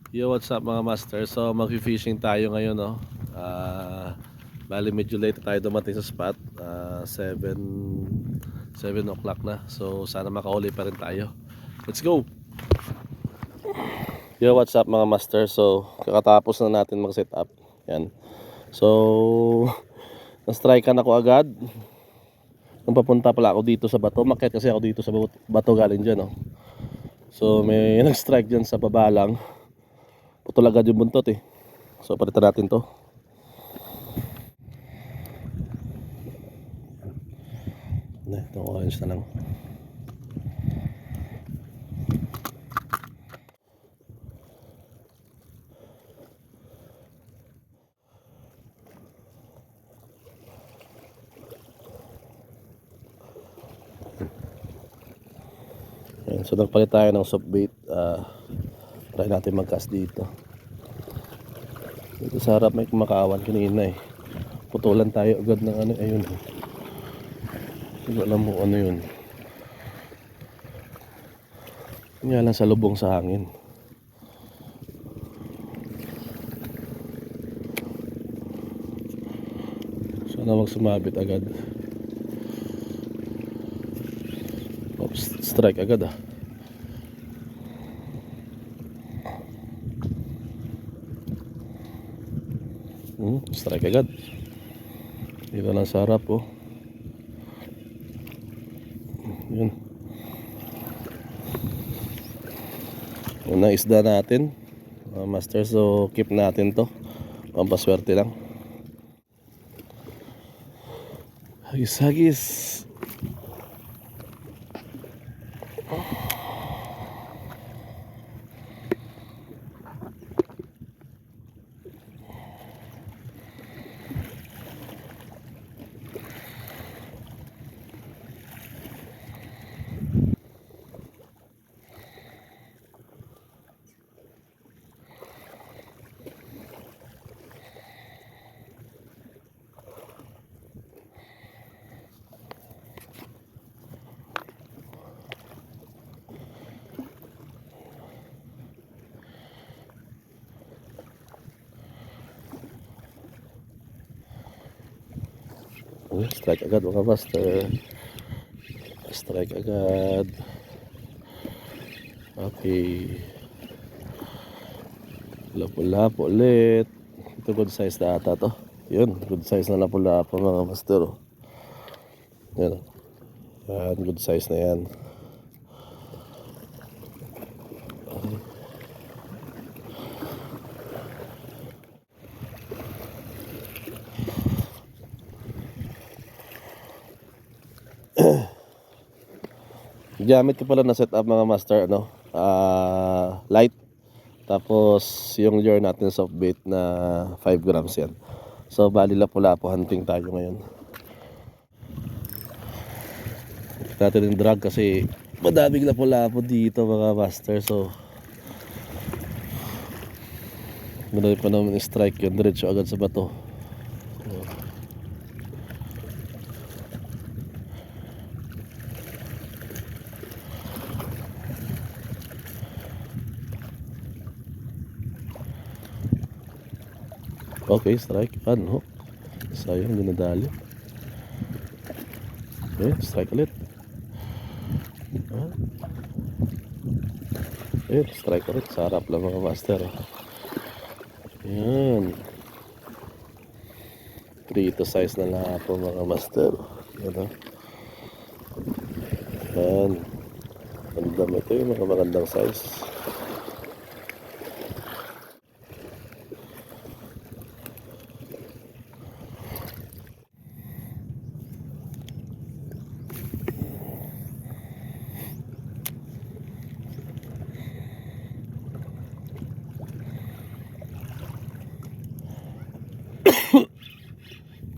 Yo, what's up mga master? So mag-fishing tayo ngayon, no? Bali medyo late tayo dumating sa spot. 7 o'clock na. So sana makauli pa rin tayo. Let's go! Yo, what's up mga master? So kakatapos na natin mag-set up. Yan. So na-strikean ako agad. Nung papunta pala ako dito sa bato. Makyat kasi ako dito sa bato galing dyan, no? So may nag-strike dyan sa baba lang. Putol agad yung buntot eh. So palitan natin to. Itong orange na lang. Ayan, so nagpalit tayo ng soft bait. Try natin mag-cast dito. Dito sa harap may kumakawan kanina eh. Putulan tayo agad ng ano. Ayun. Hindi alam mo ano yun. Nga lang sa lubong sa hangin. Sana wag sumabit agad. Oops, strike agad ah. Strike agad. Dito lang sa harap oh. Yun. Yun na isda natin. Master, so keep natin to. Pampaswerte lang. Hagis-hagis. Strike agad mga master. Strike agad. Okay. Lapo-lapo ulit. Ito good size na ata to. Yun, good size na lapo-lapo mga master. Yan. Yan, good size na yan. Gamit ko pala na setup mga master ano, light. Tapos yung lure natin soft bait na 5 grams yan. So bali lapo-lapo hunting tayo ngayon. Natin yung drag kasi madaming lapo-lapo dito mga master. So madami pa naman strike yun, diretso agad sa bato. Okay, strike. Ano? Sayang, dinadali. Okay, strike ulit. Strike ulit. Sarap lang mga master. Yan. Prito size na lang po mga master. Yan. Yan. Magandang ito yung mga magandang size.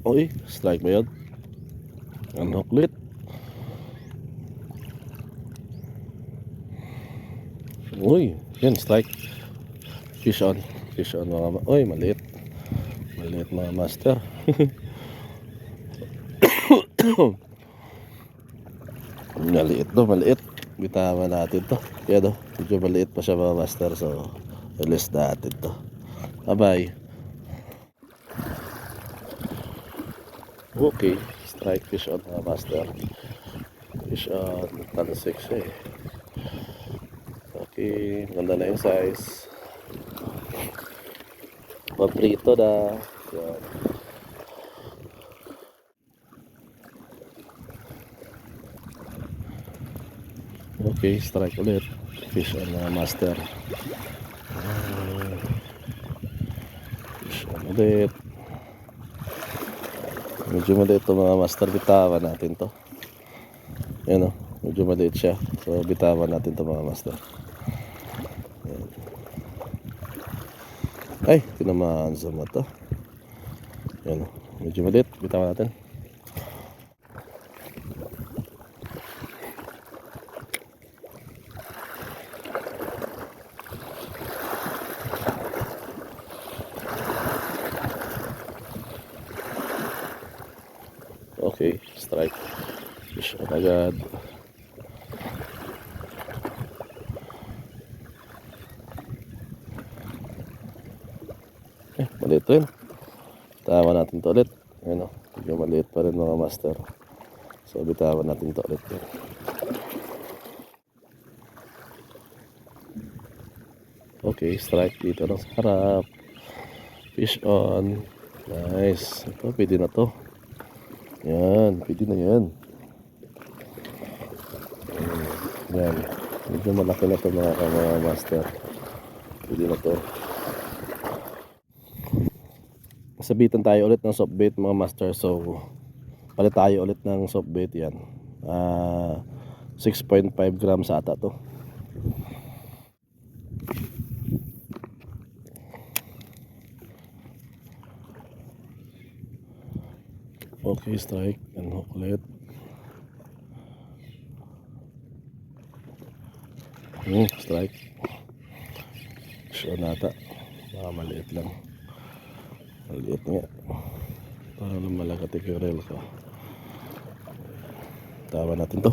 Uy, strike ba yun? Unhook ulit. Uy, yan strike. Fish on. Fish on mga uy, maliit. Maliit mga master. Maliit to, maliit. Bitawan natin to. Kaya do, medyo maliit pa siya mga master. So, Alis natin to. Bye-bye. Okay, strike fish on mga master. Fish on tan 6 eh. Okay, ganda na yung size. Paprito na. Yan. Okay, strike ulit. Fish on mga master. Fish on ulit. Medyo maliit to mga master. Bitawan natin to. Yan o. Medyo maliit siya. So bitawan natin to mga master. Yan. Ay, tinamaan sa mata. Yan o. Medyo maliit. Bitawan natin. Okay, strike. Fish on agad. Maliit rin. Bitawan natin to ulit. Ayan o. Medyo maliit pa rin mga master. So bitawan natin to ulit. Okay, strike dito ng harap. Fish on. Nice. Ito, pwede na to. Yan, pwede na yan. Yan. Medyo malaki na to mga master. Pwede na to. Sabitan tayo ulit ng soft bait mga master. So palit tayo ulit ng soft bait yan. 6.5 grams ata to. Okay, strike and hook ulit. Strike. Sure nata. Baka maliit lang. Maliit nga. Parang malagati yung reel ko. Bitawan natin to.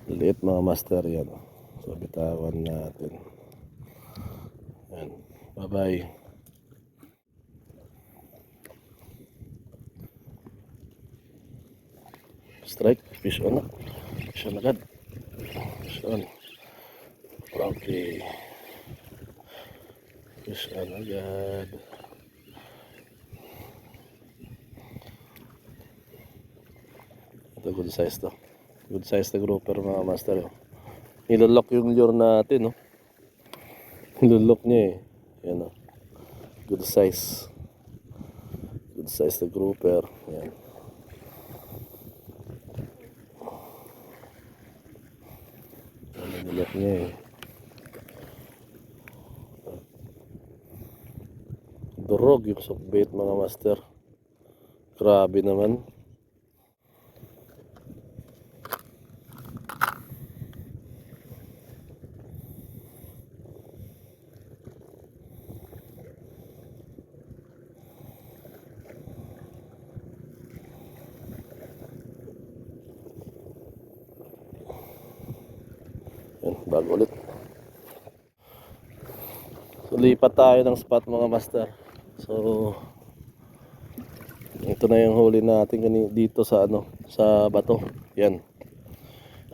Maliit mga master yan. So bitawan natin. Yan. Bye bye. Strike. Fish on na. Fish on agad. Fish on. Okay. Fish on agad. Ito good size to. Good size na grouper mga master. Nilolock yung lure natin, no? Nilolock niya eh. Yan o. Good size. Good size na grouper. Yan. Nilolock niya eh. Durog yung soft bait mga master. Grabe naman. Yan, bago ulit. So lipat tayo ng spot mga master. So ito na yung huli natin dito sa sa bato. Yan.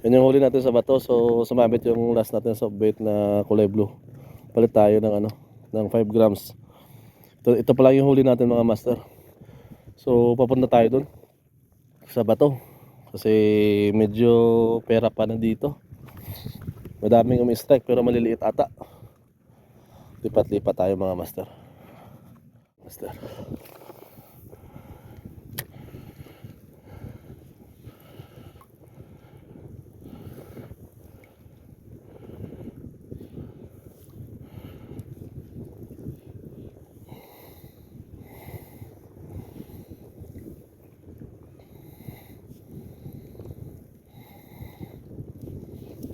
Yan yung huli natin sa bato. So sumabit yung last natin soft bait na kulay blue. Palit tayo ng ng 5 grams. Ito pa lang yung huli natin mga master. So papunta tayo dun sa bato. Kasi medyo pera pa na dito. Madaming umi-strike pero maliliit ata. Lipat-lipat tayo mga master.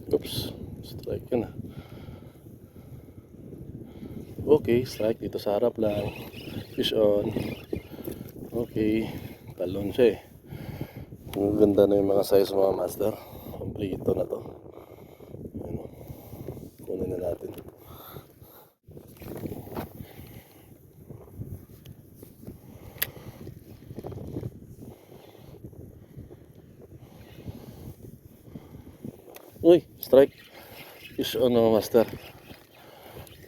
Oops, strike yun. Okay, strike dito sa harap lang. Fish on. Okay, talon siya eh. Ang ganda na yung mga size mga master. Kompleto na to. Kunin na natin. Strike. Fish on mga master.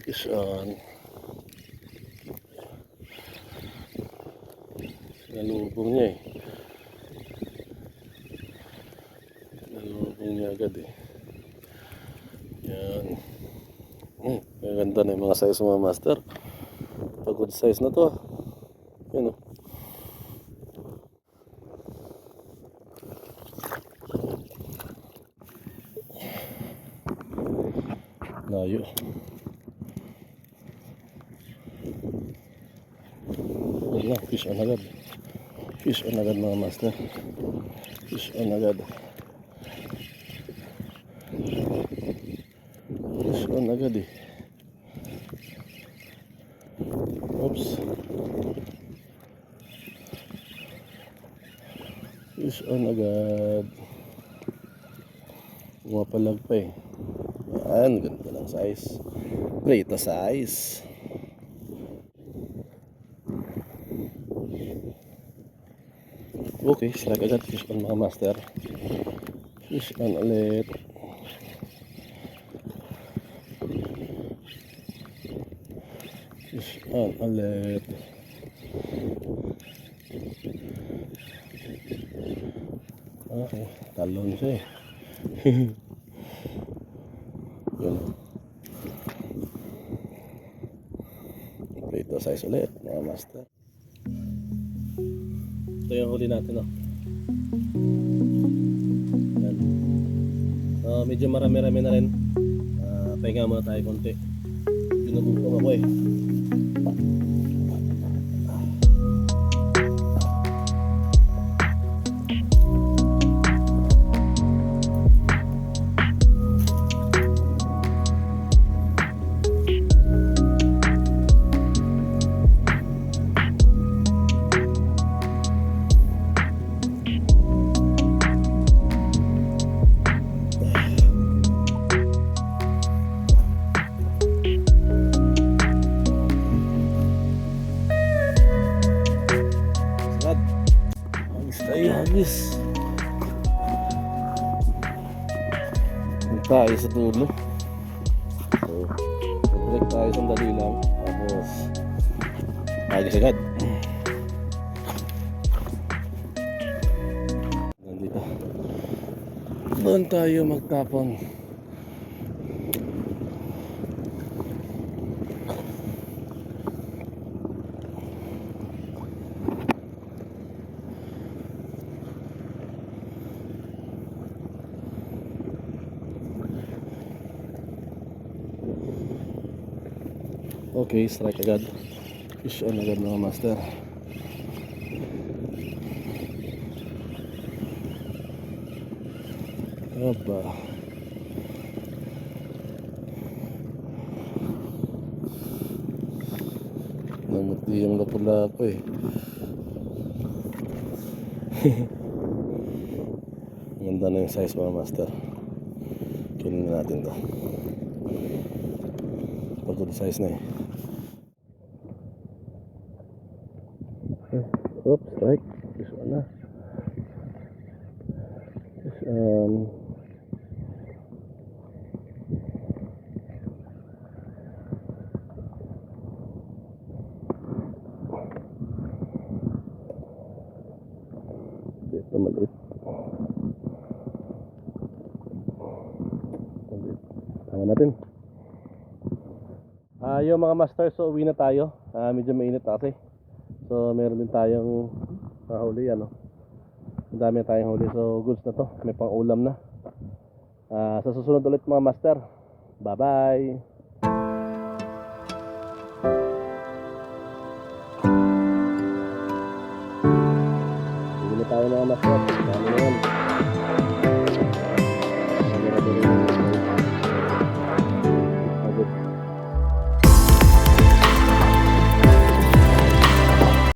Fish on. Nalubong niya eh. Nalubong niya agad eh. Yan. Ganda na yung mga size mga master. Pagod size na to. Yan o. Layo. Wala, fish on agad. Fish on agad mga master. Fish on agad. Fish on agad eh. Oops. Fish on agad. Pumapalag pa eh. Yan, ganda ng size. Great na size. Okay, strike agad. Fish on mga master. Fish on ulit. Fish on ulit. Okay, talon siya eh. Yun. Ito size ulit mga master. Ito yung huli natin, no? Yan. Medyo marami-rami na rin. Pahinga muna tayo konti. Pinugutom ako eh. Hagis. Tayo sa dulo. So, break tayo sandali lang. Tapos, hagis agad. Nandito. Doon tayo magtapon. Okay, strike agad. Fish on agad mga master. Aba. Namuti yung lapo-lapo eh. Ganda na yung size mga master. Kunin na natin to. Pagod size na eh. Oops, strike. Fish on na. Fish on. Ito maliit. Tama natin. Yung mga master, so uwi na tayo. Medyo mainit kasi. So meron din tayong huli, ano. Ang dami tayong huli. So goods na to. May pang ulam na. Sa susunod ulit mga master. Bye bye. Uwi na tayo mga master. Dami na yan.